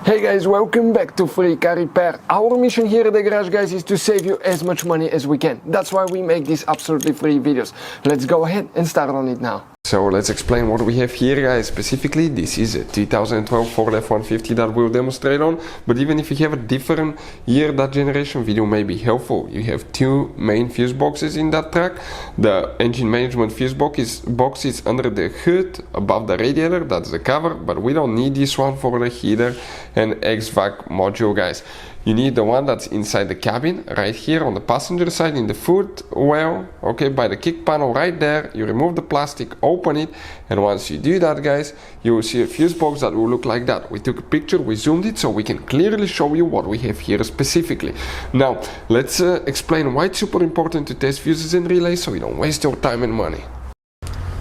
Hey guys, welcome back to Free Car Repair. Our mission here at the garage, guys, is to save you as much money as we can. That's why we make these absolutely free videos. Let's go ahead and start on it now. So let's explain what we have here, guys. Specifically, this is a 2012 Ford F-150 that we'll demonstrate on. But even if you have a different year, that generation video may be helpful. You have two main fuse boxes in that truck. The engine management fuse box is under the hood, above the radiator. That's the cover, but we don't need this one for the heater and HVAC module, guys. You need the one that's inside the cabin, right here on the passenger side in the footwell, okay, by the kick panel right there. You remove the plastic, open it, and once you do that, guys, you will see a fuse box that will look like that. We took a picture, we zoomed it so we can clearly show you what we have here specifically. Now, let's explain why it's super important to test fuses and relays so you don't waste your time and money.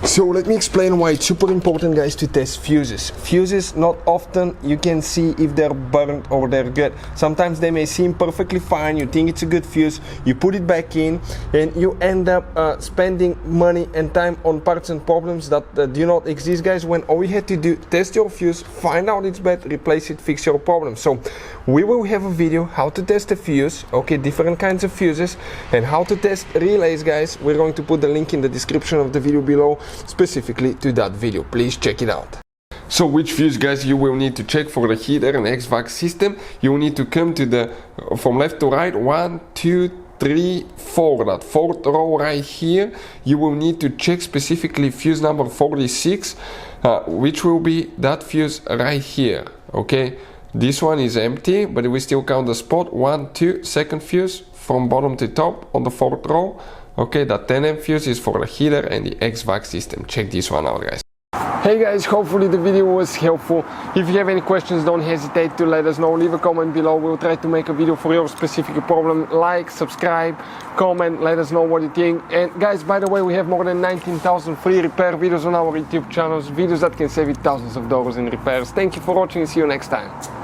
So let me explain why it's super important, guys, to test fuses. Fuses, not often you can see if they're burnt or they're good. Sometimes they may seem perfectly fine, you think it's a good fuse, you put it back in, and you end up spending money and time on parts and problems that do not exist, guys, when all you had to do, test your fuse, find out it's bad, replace it, fix your problem. So we will have a video how to test a fuse, okay, different kinds of fuses, and how to test relays, guys. We're going to put the link in the description of the video below, specifically to that video. Please check it out. So which fuse, guys, you will need to check for the heater and HVAC system? You will need to come to the from left to right, 1, 2, 3, 4, that fourth row right here. You will need to check specifically fuse number 46, which will be that fuse right here, okay? This one is empty, but we still count the spot. 1, 2, second fuse from bottom to top on the fourth row. Okay, that 10 amp fuse is for the heater and the HVAC system. Check this one out, guys. Hey guys, hopefully the video was helpful. If you have any questions, don't hesitate to let us know. Leave a comment below. We'll try to make a video for your specific problem. Like, subscribe, comment, let us know what you think. And guys, by the way, we have more than 19,000 free repair videos on our YouTube channels. Videos that can save you thousands of dollars in repairs. Thank you for watching and see you next time.